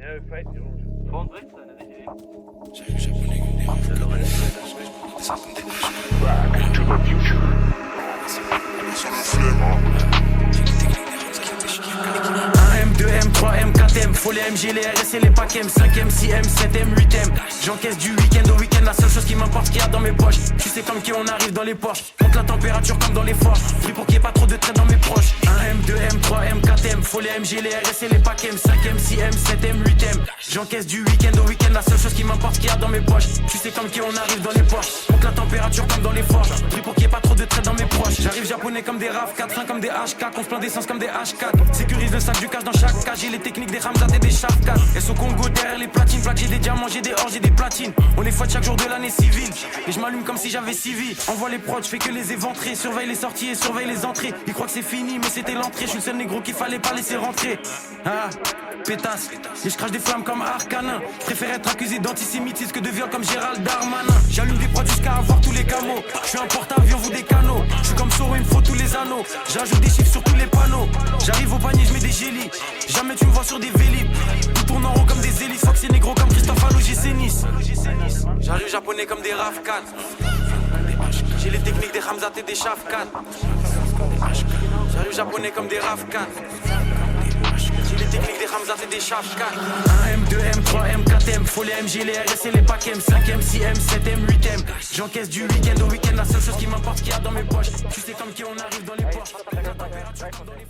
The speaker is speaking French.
Back to the future. M2, M3, M4, M, faut les MG, les RS et les packs M, 5M, 6M, 7M, 8M. J'encaisse du week-end au week-end, la seule chose qui m'importe qu'il y a dans mes poches. Tu sais comme qui on arrive dans les Porsche, monte la température comme dans les forges. Prie pour qu'il n'y ait pas trop de traits dans mes proches. M2, M3, M4M, faut les MG, les RS et les packs M, 5M, 6M, 7M, 8M. J'encaisse du week-end au week-end, la seule chose qui m'importe qu'il y a dans mes poches. Tu sais comme qui on arrive dans les Porsche, monte la température comme dans les forges. Prie pour qu'il n'y ait pas trop de traits dans mes proches. J'arrive japonais comme des RAV4, freins comme des HK, on se plaint d'essence comme des H4. Sécurise le sac du cash dans chaque cage, j'ai les techniques des Ramzat et des Shafkat. Et au Congo derrière les platines, j'ai des diamants, j'ai des or, j'ai des platines. On les fouette chaque jour de l'année civile. Et je m'allume comme si j'avais 6 vies. Envoie les prods, je fais que les éventrer. Surveille les sorties et surveille les entrées. Ils croient que c'est fini, mais c'était l'entrée. Je suis le seul négro qu'il fallait pas laisser rentrer. Ah, pétasse. Et je crache des flammes comme Arcanin. Je préfère être accusé d'antisémitisme que de viol comme Gérald Darmanin. J'allume des prods jusqu'à avoir tous les camos. Je suis un porte-avions, vous des canaux. Je suis comme Soro, il me faut tous les anneaux. J'ajoute des chiffres sur tous les panneaux. J'arrive au panier, je mets des gélis. Jamais tu me vois sur des vélib. Tout tourne en rond comme des hélices. Fox et négro comme Christophe Allo, j'ai Nice. J'arrive japonais comme des RAV4. J'ai les techniques des Ramzat et des Shafkat. J'arrive japonais comme des RAV4. J'ai les techniques des Ramzat et des Shafkat. M2, M3, M4, M, faut les MG, les RS et les packs M, 5M, 6M, 7M, 8M. J'encaisse du week-end au week-end, la seule chose qui m'importe qu'il y a dans mes poches. Tu sais comme qui on arrive dans les Porsche. La température dans les